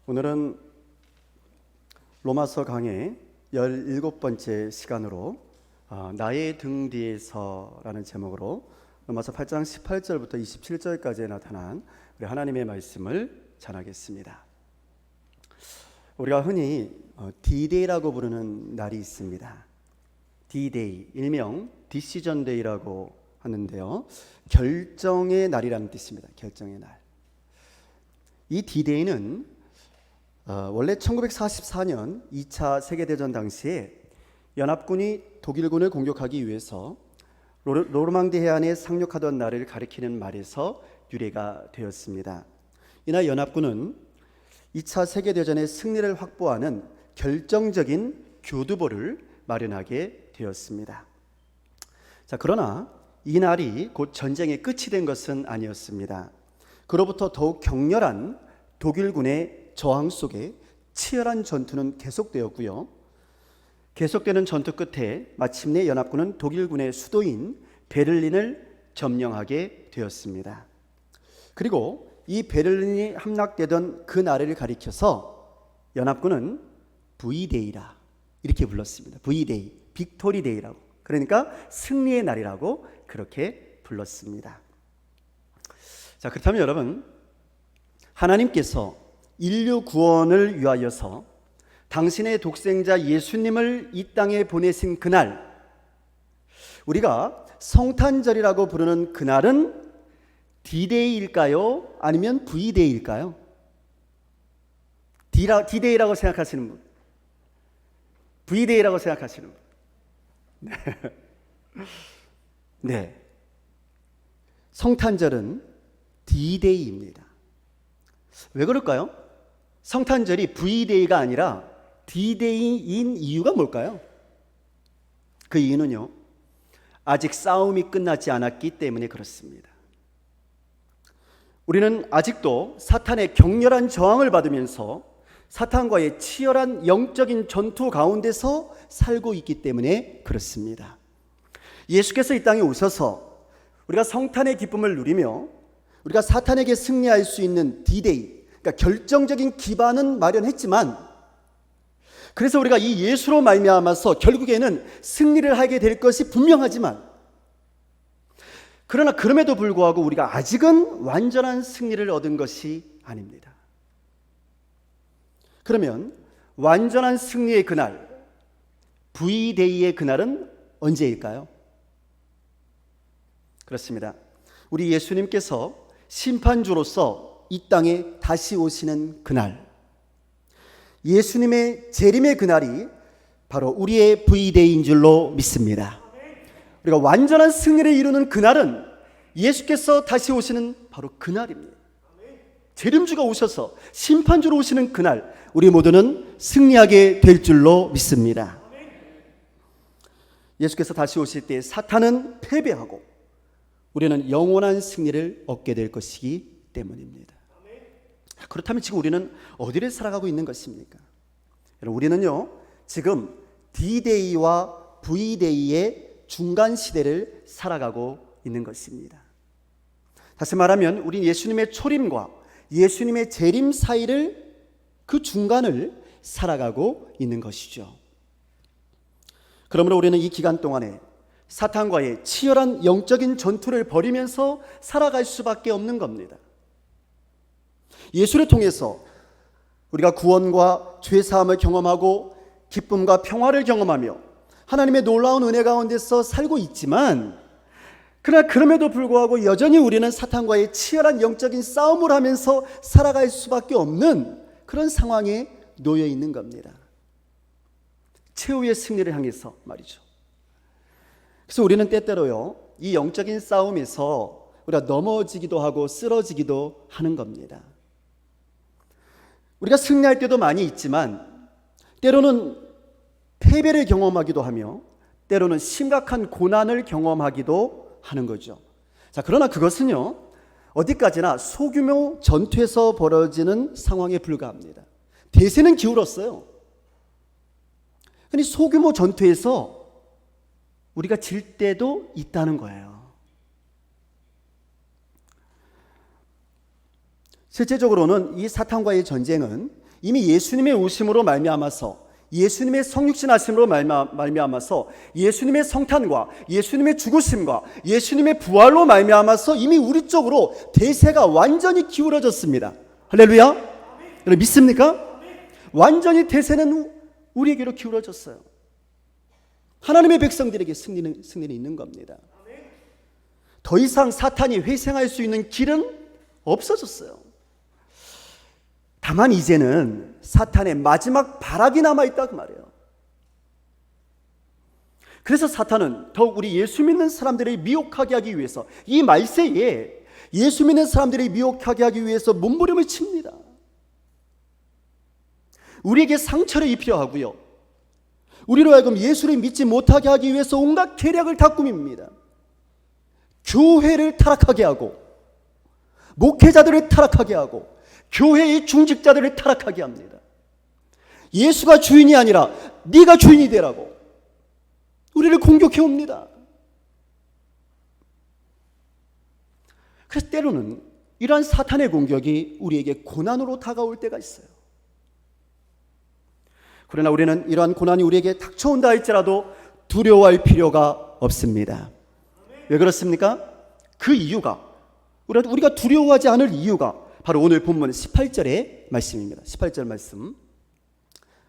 오늘은 로마서 강의 17번째 시간으로 나의 등 뒤에서라는 제목으로 로마서 8장 18절부터 27절까지에 나타난 우리 하나님의 말씀을 전하겠습니다. 우리가 흔히 D-Day라고 부르는 날이 있습니다. D-Day, 일명 디시전 데이라고 하는데요, 결정의 날이라는 뜻입니다. 결정의 날. 이 D-Day는 원래 1944년 2차 세계대전 당시에 연합군이 독일군을 공격하기 위해서 노르망디 해안에 상륙하던 날을 가리키는 말에서 유래가 되었습니다. 이날 연합군은 2차 세계대전의 승리를 확보하는 결정적인 교두보를 마련하게 되었습니다. 그러나 이 날이 곧 전쟁의 끝이 된 것은 아니었습니다. 그로부터 더욱 격렬한 독일군의 저항 속에 치열한 전투는 계속되었고요. 계속되는 전투 끝에 마침내 연합군은 독일군의 수도인 베를린을 점령하게 되었습니다. 그리고 이 베를린이 함락되던 그 날을 가리켜서 연합군은 V-Day라 이렇게 불렀습니다. V-Day, 빅토리 데이라고, 그러니까 승리의 날이라고 그렇게 불렀습니다. 그렇다면 여러분, 하나님께서 인류 구원을 위하여서 당신의 독생자 예수님을 이 땅에 보내신 그날, 우리가 성탄절이라고 부르는 그날은 D-Day일까요? 아니면 V-Day일까요? D-Day라고 생각하시는 분, V-Day라고 생각하시는 분. 네. 성탄절은 D-Day입니다. 왜 그럴까요? 성탄절이 V-Day가 아니라 D-Day인 이유가 뭘까요? 그 이유는요, 아직 싸움이 끝나지 않았기 때문에 그렇습니다. 우리는 아직도 사탄의 격렬한 저항을 받으면서 사탄과의 치열한 영적인 전투 가운데서 살고 있기 때문에 그렇습니다. 예수께서 이 땅에 오셔서 우리가 성탄의 기쁨을 누리며 우리가 사탄에게 승리할 수 있는 D-Day, 그러니까 결정적인 기반은 마련했지만, 그래서 우리가 이 예수로 말미암아서 결국에는 승리를 하게 될 것이 분명하지만, 그러나 그럼에도 불구하고 우리가 아직은 완전한 승리를 얻은 것이 아닙니다. 그러면 완전한 승리의 그날, V-Day의 그날은 언제일까요? 그렇습니다. 우리 예수님께서 심판주로서 이 땅에 다시 오시는 그날, 예수님의 재림의 그날이 바로 우리의 V-Day인 줄로 믿습니다. 우리가 완전한 승리를 이루는 그날은 예수께서 다시 오시는 바로 그날입니다. 재림주가 오셔서 심판주로 오시는 그날, 우리 모두는 승리하게 될 줄로 믿습니다. 예수께서 다시 오실 때 사탄은 패배하고 우리는 영원한 승리를 얻게 될 것이기 때문입니다. 그렇다면 지금 우리는 어디를 살아가고 있는 것입니까? 여러분, 우리는요, 지금 D-Day와 V-Day의 중간 시대를 살아가고 있는 것입니다. 다시 말하면 우리 예수님의 초림과 예수님의 재림 사이를, 그 중간을 살아가고 있는 것이죠. 그러므로 우리는 이 기간 동안에 사탄과의 치열한 영적인 전투를 벌이면서 살아갈 수밖에 없는 겁니다. 예수를 통해서 우리가 구원과 죄사함을 경험하고 기쁨과 평화를 경험하며 하나님의 놀라운 은혜 가운데서 살고 있지만, 그러나 그럼에도 불구하고 여전히 우리는 사탄과의 치열한 영적인 싸움을 하면서 살아갈 수밖에 없는 그런 상황에 놓여 있는 겁니다. 최후의 승리를 향해서 말이죠. 그래서 우리는 때때로요, 이 영적인 싸움에서 우리가 넘어지기도 하고 쓰러지기도 하는 겁니다. 우리가 승리할 때도 많이 있지만 때로는 패배를 경험하기도 하며 때로는 심각한 고난을 경험하기도 하는 거죠. 그러나 그것은요, 어디까지나 소규모 전투에서 벌어지는 상황에 불과합니다. 대세는 기울었어요. 근데 소규모 전투에서 우리가 질 때도 있다는 거예요. 실제적으로는 이 사탄과의 전쟁은 이미 예수님의 오심으로 말미암아서, 예수님의 성육신하심으로 말미암아서, 예수님의 성탄과 예수님의 죽으심과 예수님의 부활로 말미암아서 이미 우리 쪽으로 대세가 완전히 기울어졌습니다. 할렐루야. 여러분 믿습니까? 완전히 대세는 우리에게로 기울어졌어요. 하나님의 백성들에게 승리는 있는 겁니다. 더 이상 사탄이 회생할 수 있는 길은 없어졌어요. 다만 이제는 사탄의 마지막 발악이 남아있다 그 말이에요. 그래서 사탄은 더욱 우리 예수 믿는 사람들을 미혹하게 하기 위해서, 이 말세에 예수 믿는 사람들을 미혹하게 하기 위해서 몸부림을 칩니다. 우리에게 상처를 입히려 하고요, 우리로 하여금 예수를 믿지 못하게 하기 위해서 온갖 계략을 다 꾸밉니다. 교회를 타락하게 하고, 목회자들을 타락하게 하고, 교회의 중직자들을 타락하게 합니다. 예수가 주인이 아니라 네가 주인이 되라고 우리를 공격해 옵니다. 그래서 때로는 이러한 사탄의 공격이 우리에게 고난으로 다가올 때가 있어요. 그러나 우리는 이러한 고난이 우리에게 닥쳐온다 할지라도 두려워할 필요가 없습니다. 왜 그렇습니까? 그 이유가, 우리가 두려워하지 않을 이유가 바로 오늘 본문 18절의 말씀입니다. 18절 말씀.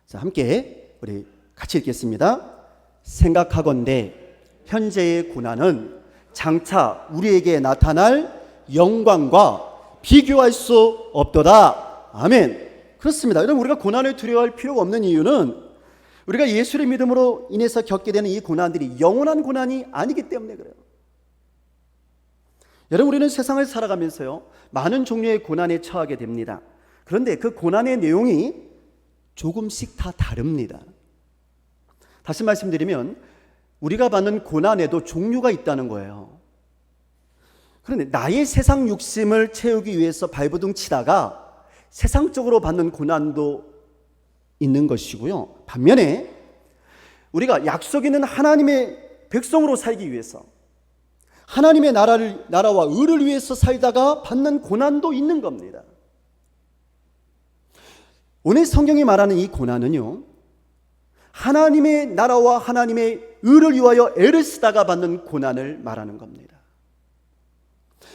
자, 함께 우리 같이 읽겠습니다. 생각하건대 현재의 고난은 장차 우리에게 나타날 영광과 비교할 수 없도다. 아멘. 그렇습니다. 여러분, 우리가 고난을 두려워할 필요가 없는 이유는 우리가 예수를 믿음으로 인해서 겪게 되는 이 고난들이 영원한 고난이 아니기 때문에 그래요. 여러분, 우리는 세상을 살아가면서요, 많은 종류의 고난에 처하게 됩니다. 그런데 그 고난의 내용이 조금씩 다 다릅니다. 다시 말씀드리면 우리가 받는 고난에도 종류가 있다는 거예요. 그런데 나의 세상 욕심을 채우기 위해서 발버둥 치다가 세상적으로 받는 고난도 있는 것이고요, 반면에 우리가 약속 있는 하나님의 백성으로 살기 위해서, 하나님의 나라와 의를 위해서 살다가 받는 고난도 있는 겁니다. 오늘 성경이 말하는 이 고난은요, 하나님의 나라와 하나님의 의를 위하여 애를 쓰다가 받는 고난을 말하는 겁니다.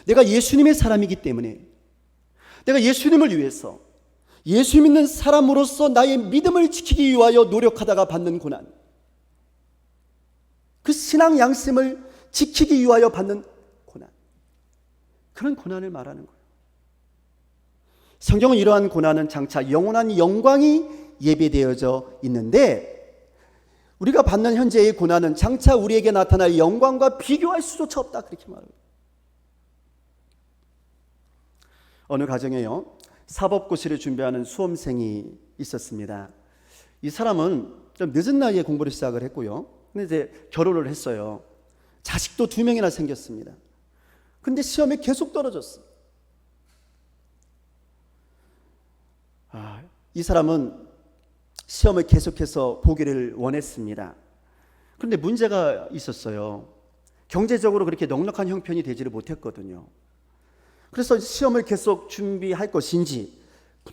내가 예수님의 사람이기 때문에, 내가 예수님을 위해서, 예수 믿는 사람으로서 나의 믿음을 지키기 위하여 노력하다가 받는 고난, 그 신앙 양심을 지키기 위하여 받는 고난, 그런 고난을 말하는 거예요. 성경은 이러한 고난은 장차 영원한 영광이 예비되어져 있는데, 우리가 받는 현재의 고난은 장차 우리에게 나타날 영광과 비교할 수조차 없다, 그렇게 말합니다. 어느 가정에요, 사법고시를 준비하는 수험생이 있었습니다. 이 사람은 좀 늦은 나이에 공부를 시작을 했고요, 근데 이제 결혼을 했어요. 자식도 2명이나 생겼습니다. 근데 시험에 계속 떨어졌어요. 이 사람은 시험을 계속해서 보기를 원했습니다. 그런데 문제가 있었어요. 경제적으로 그렇게 넉넉한 형편이 되지를 못했거든요. 그래서 시험을 계속 준비할 것인지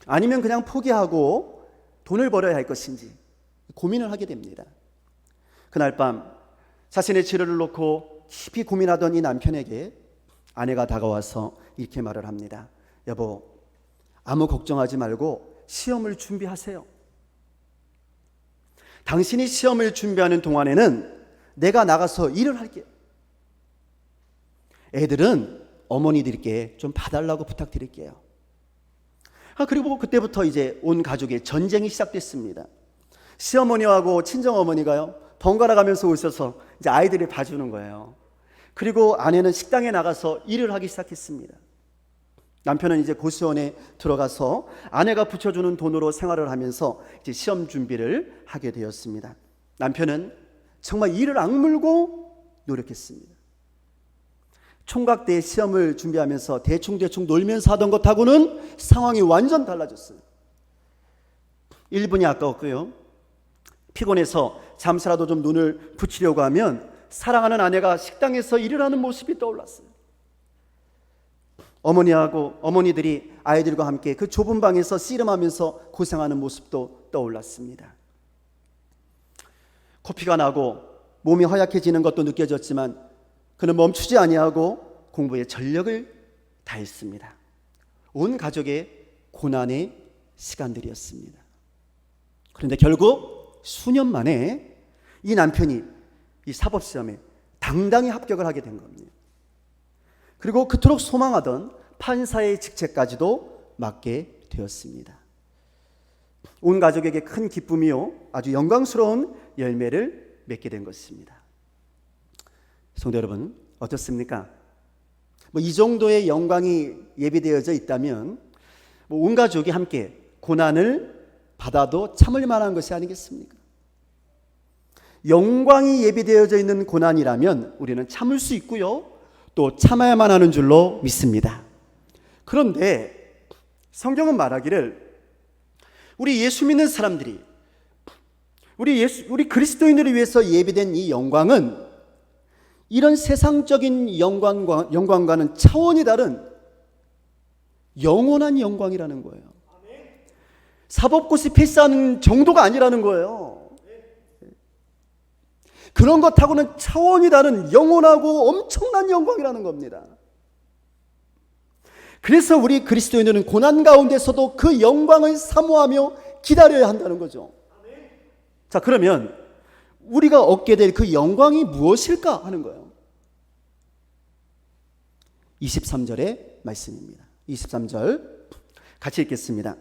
아니면 그냥 포기하고 돈을 벌어야 할 것인지 고민을 하게 됩니다. 그날 밤 자신의 치료를 놓고 깊이 고민하던 이 남편에게 아내가 다가와서 이렇게 말을 합니다. 여보, 아무 걱정하지 말고 시험을 준비하세요. 당신이 시험을 준비하는 동안에는 내가 나가서 일을 할게요. 애들은 어머니들께 좀 봐달라고 부탁드릴게요. 그리고 그때부터 이제 온 가족의 전쟁이 시작됐습니다. 시어머니하고 친정어머니가요, 번갈아 가면서 오셔서 이제 아이들을 봐주는 거예요. 그리고 아내는 식당에 나가서 일을 하기 시작했습니다. 남편은 이제 고시원에 들어가서 아내가 붙여주는 돈으로 생활을 하면서 이제 시험 준비를 하게 되었습니다. 남편은 정말 이를 악물고 노력했습니다. 총각대 시험을 준비하면서 대충 놀면서 하던 것하고는 상황이 완전 달라졌어요. 1분이 아까웠고요. 피곤해서 잠시라도 좀 눈을 붙이려고 하면 사랑하는 아내가 식당에서 일을 하는 모습이 떠올랐어요. 어머니들이 아이들과 함께 그 좁은 방에서 씨름하면서 고생하는 모습도 떠올랐습니다. 코피가 나고 몸이 허약해지는 것도 느껴졌지만 그는 멈추지 아니하고 공부에 전력을 다했습니다. 온 가족의 고난의 시간들이었습니다. 그런데 결국 수년 만에 이 남편이 이 사법시험에 당당히 합격을 하게 된 겁니다. 그리고 그토록 소망하던 판사의 직책까지도 맡게 되었습니다. 온 가족에게 큰 기쁨이요 아주 영광스러운 열매를 맺게 된 것입니다. 성도 여러분, 어떻습니까? 이 정도의 영광이 예비되어져 있다면 온 가족이 함께 고난을 받아도 참을 만한 것이 아니겠습니까? 영광이 예비되어져 있는 고난이라면 우리는 참을 수 있고요, 또 참아야만 하는 줄로 믿습니다. 그런데 성경은 말하기를 우리 예수 믿는 사람들이 우리 그리스도인들을 위해서 예비된 이 영광은 이런 세상적인 영광과는 차원이 다른 영원한 영광이라는 거예요. 사법고시 패스하는 정도가 아니라는 거예요. 그런 것하고는 차원이 다른 영원하고 엄청난 영광이라는 겁니다. 그래서 우리 그리스도인들은 고난 가운데서도 그 영광을 사모하며 기다려야 한다는 거죠. 자, 그러면 우리가 얻게 될 그 영광이 무엇일까 하는 거예요. 23절의 말씀입니다. 23절 같이 읽겠습니다.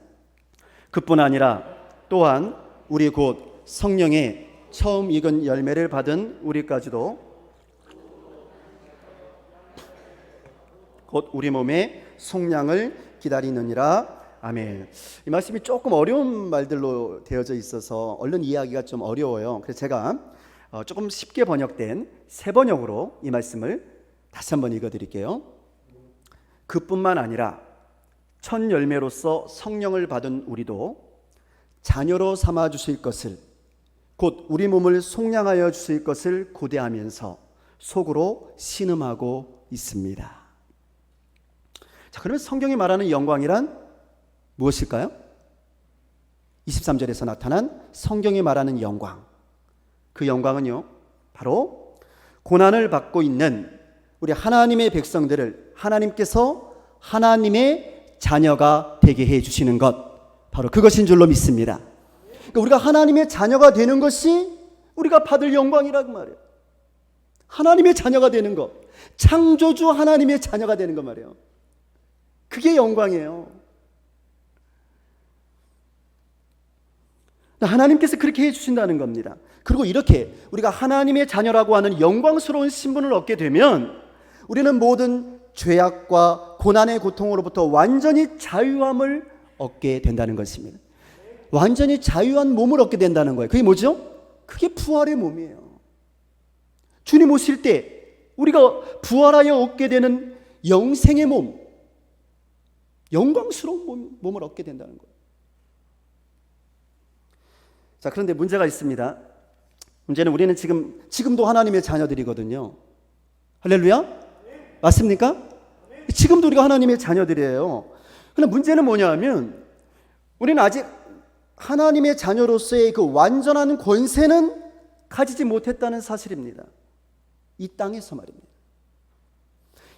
그뿐 아니라 또한 우리 곧 성령의 처음 익은 열매를 받은 우리까지도 곧 우리 몸의 속량을 기다리느니라. 아멘. 이 말씀이 조금 어려운 말들로 되어져 있어서 얼른 이해하기가 좀 어려워요. 그래서 제가 조금 쉽게 번역된 새 번역으로 이 말씀을 다시 한번 읽어드릴게요. 그뿐만 아니라 첫 열매로서 성령을 받은 우리도 자녀로 삼아 주실 것을 곧 우리 몸을 속량하여 주실 것을 고대하면서 속으로 신음하고 있습니다. 자, 그러면 성경이 말하는 영광이란 무엇일까요? 23절에서 나타난 성경이 말하는 영광, 그 영광은요 바로 고난을 받고 있는 우리 하나님의 백성들을 하나님께서 하나님의 자녀가 되게 해주시는 것, 바로 그것인 줄로 믿습니다. 그러니까 우리가 하나님의 자녀가 되는 것이 우리가 받을 영광이라고 말해요. 하나님의 자녀가 되는 것, 창조주 하나님의 자녀가 되는 것 말이에요. 그게 영광이에요. 하나님께서 그렇게 해주신다는 겁니다. 그리고 이렇게 우리가 하나님의 자녀라고 하는 영광스러운 신분을 얻게 되면 우리는 모든 죄악과 고난의 고통으로부터 완전히 자유함을 얻게 된다는 것입니다. 완전히 자유한 몸을 얻게 된다는 거예요. 그게 뭐죠? 그게 부활의 몸이에요. 주님 오실 때 우리가 부활하여 얻게 되는 영생의 몸, 영광스러운 몸을 얻게 된다는 거예요. 자, 그런데 문제가 있습니다. 문제는 우리는 지금도 하나님의 자녀들이거든요. 할렐루야? 맞습니까? 지금도 우리가 하나님의 자녀들이에요. 그런데 문제는 뭐냐면 우리는 아직 하나님의 자녀로서의 그 완전한 권세는 가지지 못했다는 사실입니다. 이 땅에서 말입니다.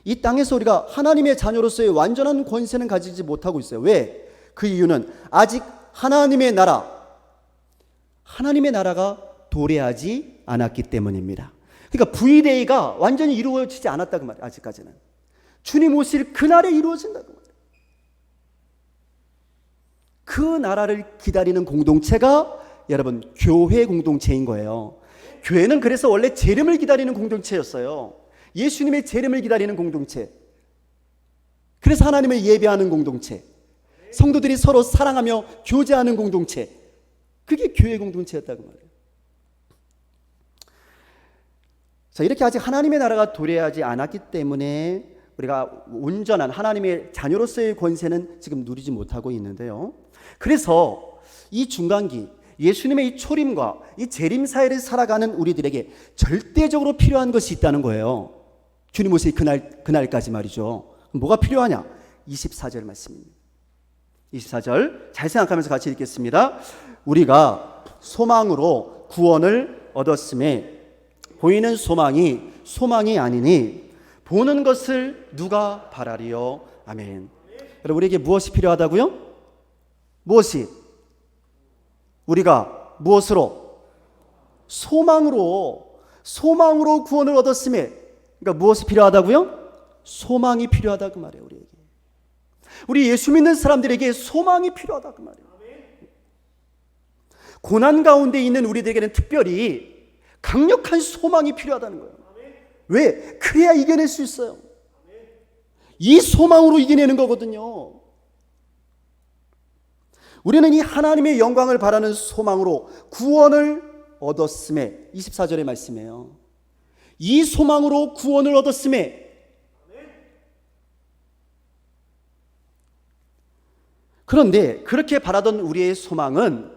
이 땅에서 우리가 하나님의 자녀로서의 완전한 권세는 가지지 못하고 있어요. 왜? 그 이유는 아직 하나님의 나라가 도래하지 않았기 때문입니다. 그러니까 V-Day가 완전히 이루어지지 않았다고 말이에요. 아직까지는. 주님 오실 그날에 이루어진다고 말이에요. 그 나라를 기다리는 공동체가 여러분 교회 공동체인 거예요. 교회는 그래서 원래 재림을 기다리는 공동체였어요. 예수님의 재림을 기다리는 공동체. 그래서 하나님을 예배하는 공동체. 성도들이 서로 사랑하며 교제하는 공동체. 그게 교회 공동체였다고 말해요. 자, 이렇게 아직 하나님의 나라가 도래하지 않았기 때문에 우리가 온전한 하나님의 자녀로서의 권세는 지금 누리지 못하고 있는데요. 그래서 이 중간기, 예수님의 이 초림과 이 재림 사회를 살아가는 우리들에게 절대적으로 필요한 것이 있다는 거예요. 주님 오실 그날까지 말이죠. 뭐가 필요하냐? 24절 말씀입니다. 24절 잘 생각하면서 같이 읽겠습니다. 우리가 소망으로 구원을 얻었음에 보이는 소망이 아니니 보는 것을 누가 바라리요? 아멘. 여러분, 우리에게 무엇이 필요하다고요? 무엇이? 우리가 무엇으로? 소망으로 구원을 얻었음에, 그러니까 무엇이 필요하다고요? 소망이 필요하다 그 말이에요. 우리에게, 우리 예수 믿는 사람들에게 소망이 필요하다 그 말이에요. 고난 가운데 있는 우리들에게는 특별히 강력한 소망이 필요하다는 거예요. 왜? 그래야 이겨낼 수 있어요. 이 소망으로 이겨내는 거거든요. 우리는 이 하나님의 영광을 바라는 소망으로 구원을 얻었음에, 24절의 말씀이에요. 이 소망으로 구원을 얻었음에, 그런데 그렇게 바라던 우리의 소망은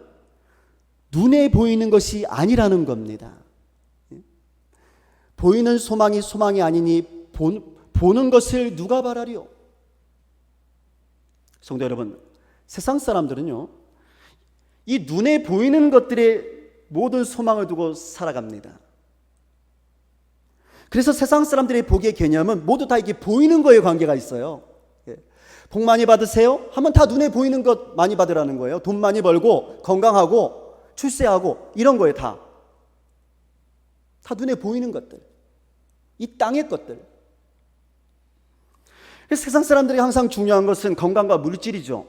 눈에 보이는 것이 아니라는 겁니다. 보이는 소망이 아니니 보는 것을 누가 바라리요? 성도 여러분, 세상 사람들은요, 이 눈에 보이는 것들의 모든 소망을 두고 살아갑니다. 그래서 세상 사람들의 복의 개념은 모두 다 이게 보이는 거에 관계가 있어요. 복 많이 받으세요? 하면 다 눈에 보이는 것 많이 받으라는 거예요. 돈 많이 벌고 건강하고 출세하고 이런 거에 다 눈에 보이는 것들, 이 땅의 것들. 세상 사람들이 항상 중요한 것은 건강과 물질이죠.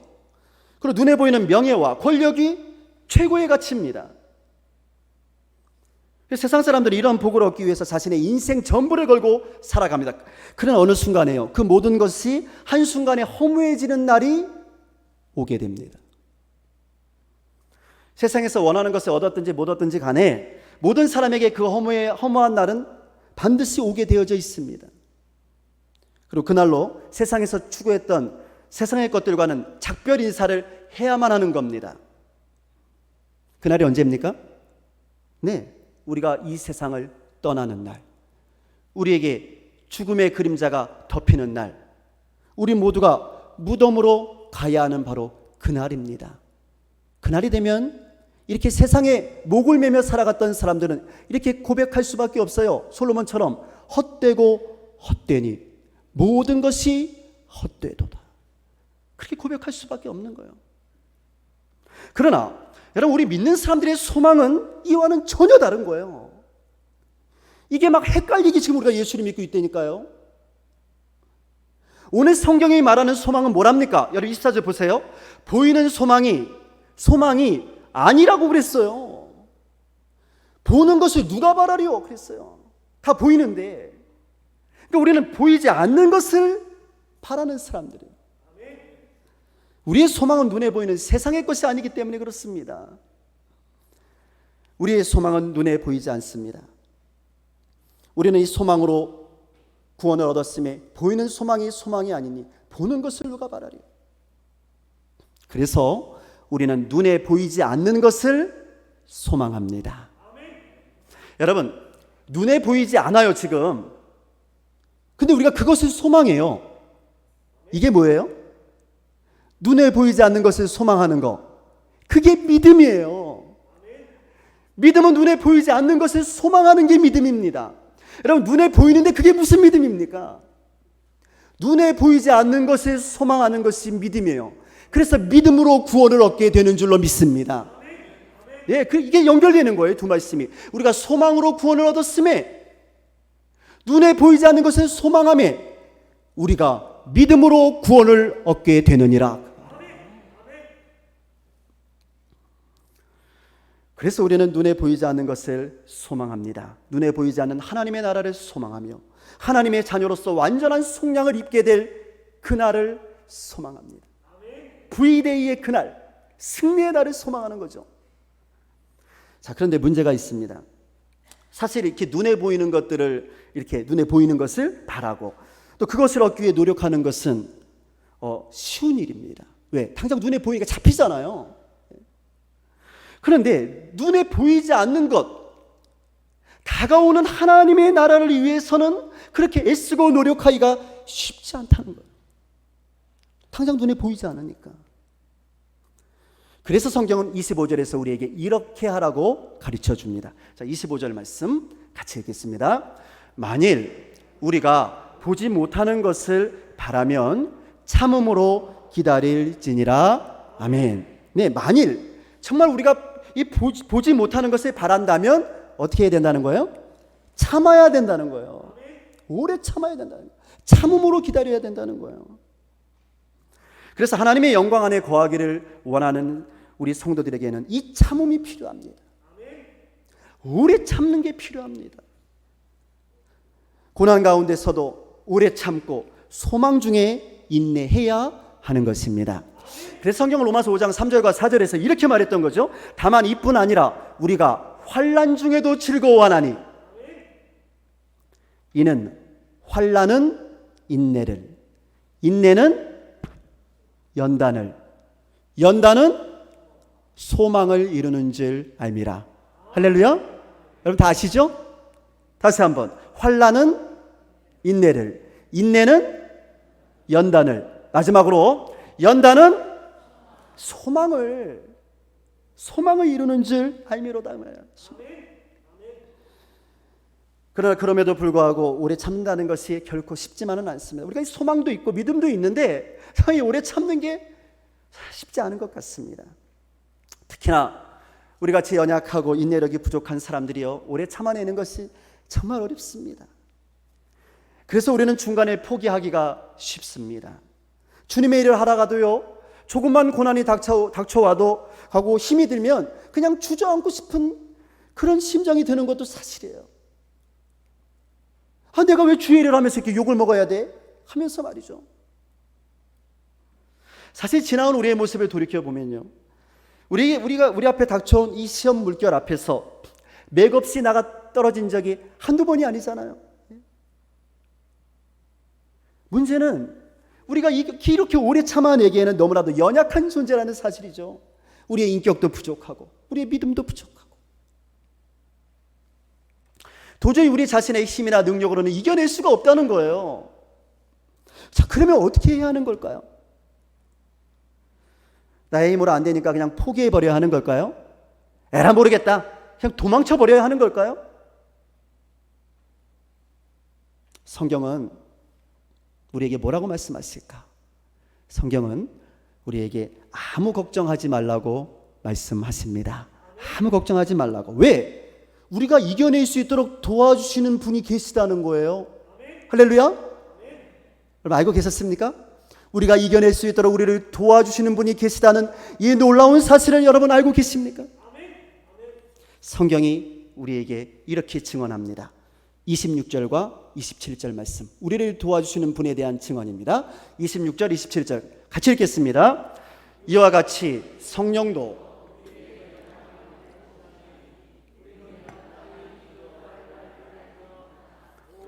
그리고 눈에 보이는 명예와 권력이 최고의 가치입니다. 세상 사람들이 이런 복을 얻기 위해서 자신의 인생 전부를 걸고 살아갑니다. 그러나 어느 순간에요, 그 모든 것이 한순간에 허무해지는 날이 오게 됩니다. 세상에서 원하는 것을 얻었든지 못 얻든지 간에 모든 사람에게 그 허무한 날은 반드시 오게 되어져 있습니다. 그리고 그날로 세상에서 추구했던 세상의 것들과는 작별 인사를 해야만 하는 겁니다. 그날이 언제입니까? 네, 우리가 이 세상을 떠나는 날, 우리에게 죽음의 그림자가 덮이는 날, 우리 모두가 무덤으로 가야 하는 바로 그날입니다. 그날이 되면 이렇게 세상에 목을 매며 살아갔던 사람들은 이렇게 고백할 수밖에 없어요. 솔로몬처럼 헛되고 헛되니 모든 것이 헛되도다. 그렇게 고백할 수밖에 없는 거예요. 그러나 여러분, 우리 믿는 사람들의 소망은 이와는 전혀 다른 거예요. 이게 막 헷갈리게 지금 우리가 예수를 믿고 있다니까요. 오늘 성경이 말하는 소망은 뭐랍니까? 여러분 24절 보세요. 보이는 소망이 아니라고 그랬어요. 보는 것을 누가 바라리요? 그랬어요. 다 보이는데. 그러니까 우리는 보이지 않는 것을 바라는 사람들이에요. 우리의 소망은 눈에 보이는 세상의 것이 아니기 때문에 그렇습니다. 우리의 소망은 눈에 보이지 않습니다. 우리는 이 소망으로 구원을 얻었음에 보이는 소망이 아니니 보는 것을 누가 바라리요? 그래서 우리는 눈에 보이지 않는 것을 소망합니다. 여러분, 눈에 보이지 않아요 지금. 근데 우리가 그것을 소망해요. 이게 뭐예요? 눈에 보이지 않는 것을 소망하는 것, 그게 믿음이에요. 믿음은 눈에 보이지 않는 것을 소망하는 게 믿음입니다. 여러분, 눈에 보이는데 그게 무슨 믿음입니까? 눈에 보이지 않는 것을 소망하는 것이 믿음이에요. 그래서 믿음으로 구원을 얻게 되는 줄로 믿습니다. 예, 이게 연결되는 거예요, 두 말씀이. 우리가 소망으로 구원을 얻었음에, 눈에 보이지 않는 것을 소망함에 우리가 믿음으로 구원을 얻게 되느니라. 그래서 우리는 눈에 보이지 않는 것을 소망합니다. 눈에 보이지 않는 하나님의 나라를 소망하며 하나님의 자녀로서 완전한 속량을 입게 될 그날을 소망합니다. V-Day의 그날, 승리의 날을 소망하는 거죠. 자, 그런데 문제가 있습니다. 사실 이렇게 눈에 보이는 것들을, 이렇게 눈에 보이는 것을 바라고 또 그것을 얻기 위해 노력하는 것은 쉬운 일입니다. 왜? 당장 눈에 보이니까 잡히잖아요. 그런데 눈에 보이지 않는 것, 다가오는 하나님의 나라를 위해서는 그렇게 애쓰고 노력하기가 쉽지 않다는 거예요. 당장 눈에 보이지 않으니까. 그래서 성경은 25절에서 우리에게 이렇게 하라고 가르쳐 줍니다. 자, 25절 말씀 같이 읽겠습니다. 만일 우리가 보지 못하는 것을 바라면 참음으로 기다릴지니라. 아멘. 네, 만일 정말 우리가 이 보지 못하는 것을 바란다면 어떻게 해야 된다는 거예요? 참아야 된다는 거예요. 오래 참아야 된다는 거예요. 참음으로 기다려야 된다는 거예요. 그래서 하나님의 영광 안에 거하기를 원하는 우리 성도들에게는 이 참음이 필요합니다. 오래 참는 게 필요합니다. 고난 가운데서도 오래 참고 소망 중에 인내해야 하는 것입니다. 그래서 성경은 로마서 5장 3절과 4절에서 이렇게 말했던 거죠. 다만 이뿐 아니라 우리가 환난 중에도 즐거워하나니 이는 환난은 인내를, 인내는 연단을, 연단은 소망을 이루는 줄 알미라. 할렐루야. 여러분 다 아시죠? 다시 한번. 환난은 인내를, 인내는 연단을, 마지막으로 연단은 소망을 이루는 줄 알미로다. 그러나 그럼에도 불구하고 오래 참는다는 것이 결코 쉽지만은 않습니다. 우리가 소망도 있고 믿음도 있는데 오래 참는 게 쉽지 않은 것 같습니다. 특히나 우리같이 연약하고 인내력이 부족한 사람들이요, 오래 참아내는 것이 정말 어렵습니다. 그래서 우리는 중간에 포기하기가 쉽습니다. 주님의 일을 하다가도요, 조금만 고난이 닥쳐와도 하고 힘이 들면 그냥 주저앉고 싶은 그런 심정이 드는 것도 사실이에요. 내가 왜 주의 일을 하면서 이렇게 욕을 먹어야 돼? 하면서 말이죠. 사실 지나온 우리의 모습을 돌이켜보면요, 우리 앞에 닥쳐온 이 시험 물결 앞에서 맥없이 나가 떨어진 적이 한두 번이 아니잖아요. 문제는 우리가 이렇게 오래 참아내기에는 너무나도 연약한 존재라는 사실이죠. 우리의 인격도 부족하고 우리의 믿음도 부족하고 도저히 우리 자신의 힘이나 능력으로는 이겨낼 수가 없다는 거예요. 자, 그러면 어떻게 해야 하는 걸까요? 나의 힘으로 안 되니까 그냥 포기해버려야 하는 걸까요? 에라 모르겠다, 그냥 도망쳐버려야 하는 걸까요? 성경은 우리에게 뭐라고 말씀하실까? 성경은 우리에게 아무 걱정하지 말라고 말씀하십니다. 아무 걱정하지 말라고. 왜? 우리가 이겨낼 수 있도록 도와주시는 분이 계시다는 거예요. 할렐루야? 여러분 알고 계셨습니까? 우리가 이겨낼 수 있도록 우리를 도와주시는 분이 계시다는 이 놀라운 사실을 여러분 알고 계십니까? 성경이 우리에게 이렇게 증언합니다. 26절과 27절 말씀, 우리를 도와주시는 분에 대한 증언입니다. 26절, 27절 같이 읽겠습니다. 이와 같이 성령도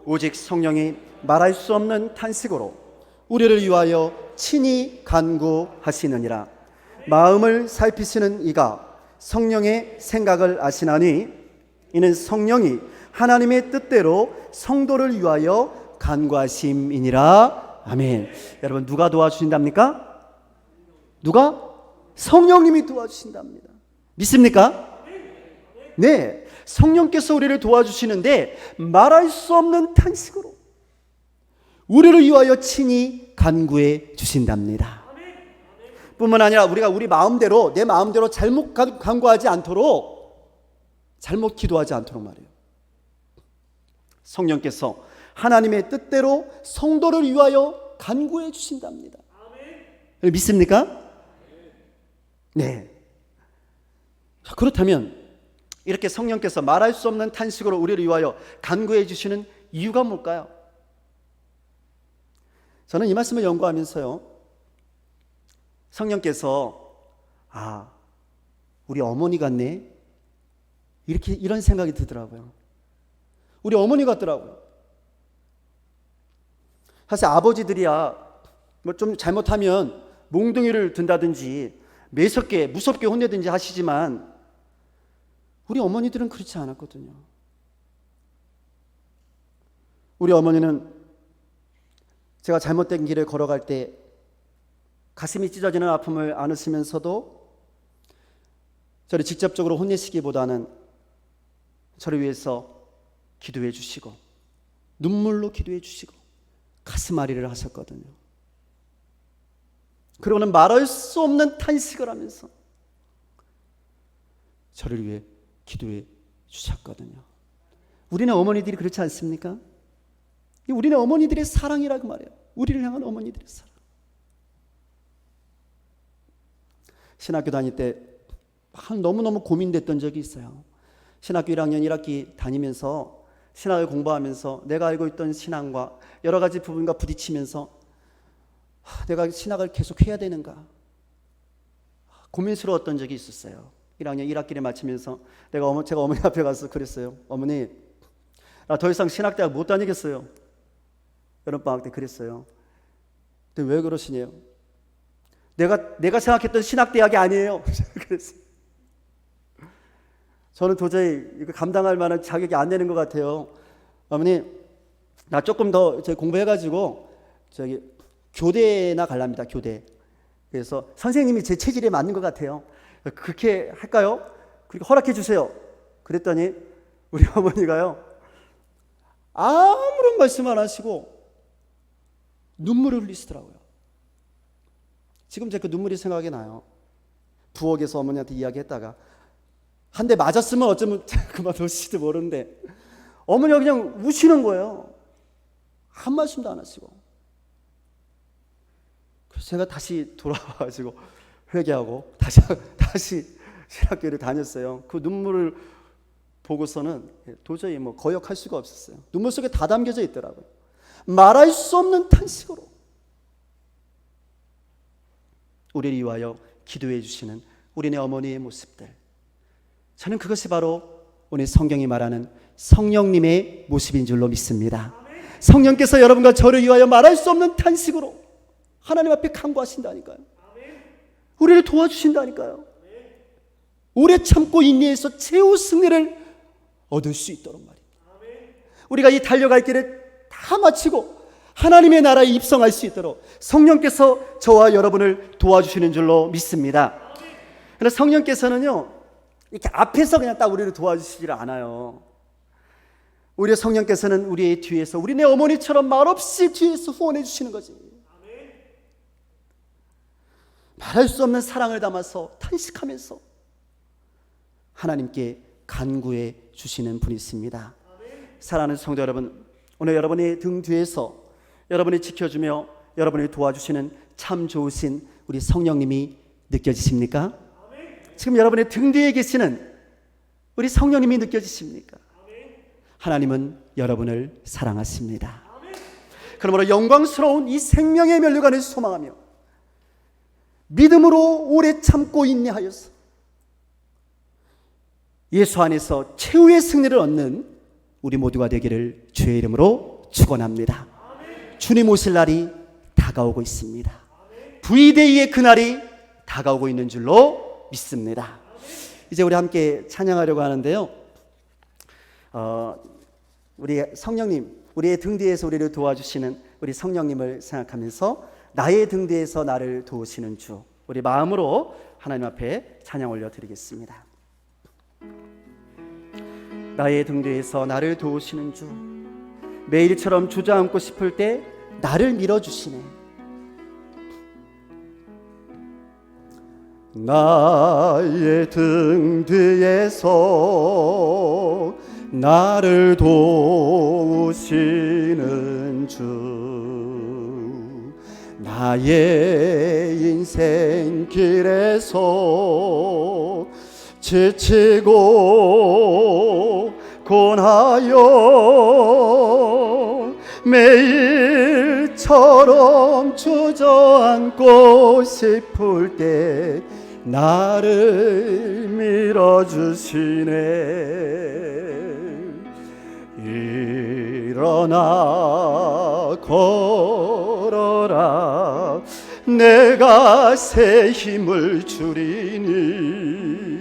오직 성령이 말할 수 없는 탄식으로 우리를 위하여 친히 간구하시느니라. 마음을 살피시는 이가 성령의 생각을 아시나니 이는 성령이 하나님의 뜻대로 성도를 위하여 간구하심이니라. 아멘. 여러분 누가 도와주신답니까? 누가? 성령님이 도와주신답니다. 믿습니까? 네, 성령께서 우리를 도와주시는데 말할 수 없는 탄식으로 우리를 위하여 친히 간구해 주신답니다. 뿐만 아니라 우리가 우리 마음대로, 내 마음대로 잘못 간구하지 않도록, 잘못 기도하지 않도록 말이에요. 성령께서 하나님의 뜻대로 성도를 위하여 간구해 주신답니다. 믿습니까? 네. 자, 그렇다면 이렇게 성령께서 말할 수 없는 탄식으로 우리를 위하여 간구해 주시는 이유가 뭘까요? 저는 이 말씀을 연구하면서요, 성령께서 우리 어머니 같네, 이런 생각이 들더라고요. 우리 어머니 같더라고요. 사실 아버지들이야 뭐 좀 잘못하면 몽둥이를 든다든지 매섭게 무섭게 혼내든지 하시지만 우리 어머니들은 그렇지 않았거든요. 우리 어머니는 제가 잘못된 길을 걸어갈 때 가슴이 찢어지는 아픔을 안으시면서도 저를 직접적으로 혼내시기보다는 저를 위해서 기도해 주시고 눈물로 기도해 주시고 가슴앓이를 하셨거든요. 그리고는 말할 수 없는 탄식을 하면서 저를 위해 기도해 주셨거든요. 우리네 어머니들이 그렇지 않습니까? 우리네 어머니들의 사랑이라고 말해요. 우리를 향한 어머니들의 사랑. 신학교 다닐 때 너무너무 고민됐던 적이 있어요. 신학교 1학년 1학기 다니면서 신학을 공부하면서 내가 알고 있던 신앙과 여러 가지 부분과 부딪히면서 내가 신학을 계속 해야 되는가 고민스러웠던 적이 있었어요. 1학년 1학기를 마치면서 제가 어머니 앞에 가서 그랬어요. 어머니, 나 더 이상 신학대학 못 다니겠어요. 여름방학 때 그랬어요. 근데 왜 그러시냐요? 내가 생각했던 신학대학이 아니에요. 그랬어요. 저는 도저히 이거 감당할 만한 자격이 안 되는 것 같아요. 어머니, 나 조금 더 공부해가지고 교대나 갈랍니다. 교대. 그래서 선생님이 제 체질에 맞는 것 같아요. 그렇게 할까요? 그렇게 허락해 주세요. 그랬더니 우리 어머니가요, 아무런 말씀 안 하시고 눈물을 흘리시더라고요. 지금 제 그 눈물이 생각이 나요. 부엌에서 어머니한테 이야기했다가 한 대 맞았으면 어쩌면 그만뒀을지도 모르는데 어머니가 그냥 우시는 거예요. 한 말씀도 안 하시고. 그래서 제가 다시 돌아와가지고 회개하고 다시 신학교를 다녔어요. 그 눈물을 보고서는 도저히 거역할 수가 없었어요. 눈물 속에 다 담겨져 있더라고요. 말할 수 없는 탄식으로 우리를 위하여 기도해 주시는 우리네 어머니의 모습들, 저는 그것이 바로 오늘 성경이 말하는 성령님의 모습인 줄로 믿습니다. 성령께서 여러분과 저를 위하여 말할 수 없는 탄식으로 하나님 앞에 간구하신다니까요. 우리를 도와주신다니까요. 오래 참고 인내해서 최후 승리를 얻을 수 있도록 말입니다. 우리가 이 달려갈 길을 다 마치고 하나님의 나라에 입성할 수 있도록 성령께서 저와 여러분을 도와주시는 줄로 믿습니다. 그래서 성령께서는요, 이렇게 앞에서 그냥 딱 우리를 도와주시질 않아요. 오히려 성령께서는 우리의 뒤에서, 우리네 어머니처럼 말없이 뒤에서 후원해 주시는 거지. 말할 수 없는 사랑을 담아서 탄식하면서 하나님께 간구해 주시는 분이 있습니다. 사랑하는 성도 여러분, 오늘 여러분의 등 뒤에서 여러분을 지켜주며 여러분을 도와주시는 참 좋으신 우리 성령님이 느껴지십니까? 지금 여러분의 등 뒤에 계시는 우리 성령님이 느껴지십니까? 하나님은 여러분을 사랑하십니다. 그러므로 영광스러운 이 생명의 면류관을 소망하며 믿음으로 오래 참고 인내하여서 예수 안에서 최후의 승리를 얻는 우리 모두가 되기를 주의 이름으로 축원합니다. 주님 오실 날이 다가오고 있습니다. V-Day의 그날이 다가오고 있는 줄로 믿습니다. 이제 우리 함께 찬양하려고 하는데요, 우리 성령님, 우리의 등 뒤에서 우리를 도와주시는 우리 성령님을 생각하면서 나의 등 뒤에서 나를 도우시는 주, 우리 마음으로 하나님 앞에 찬양 올려드리겠습니다. 나의 등 뒤에서 나를 도우시는 주, 매일처럼 주저앉고 싶을 때 나를 밀어주시네. 나의 등 뒤에서 나를 도우시는 주, 나의 인생 길에서 지치고 고나여 매일처럼 주저앉고 싶을 때 나를 밀어주시네. 일어나 걸어라, 내가 새 힘을 주리니.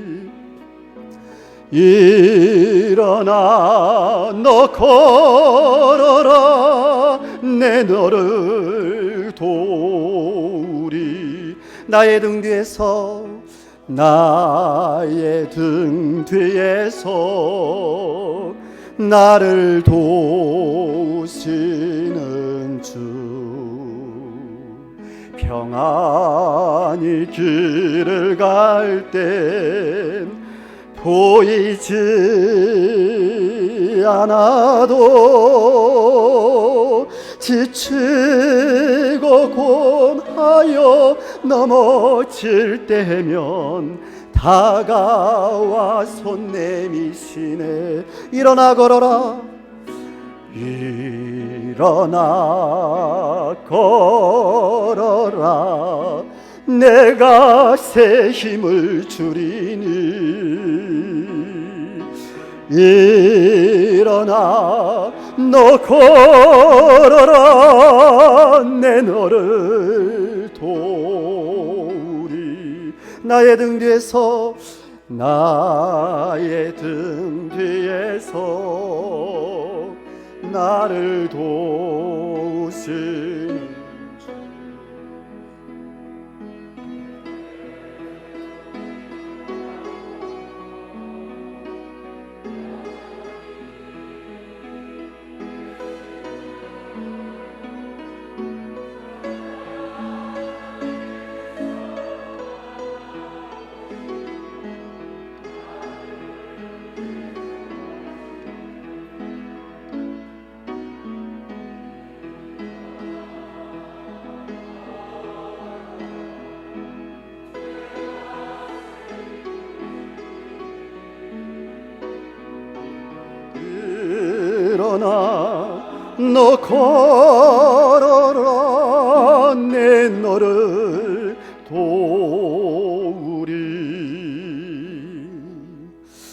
일어나 너 걸어라, 내 너를 도우리. 나의 등 뒤에서 나의 등 뒤에서 나를 도우시는 주 평안히 길을 갈 땐 보이지 않아도 지치고 곤하여 넘어질 때면 다가와 손 내미시네. 일어나 걸어라 일어나 걸어라 내가 새 힘을 주리니. 일어나 너 걸어라 내 너를 도우리. 나의 등 뒤에서 나의 등 뒤에서 나를 도우시는 일어나 너 걸어라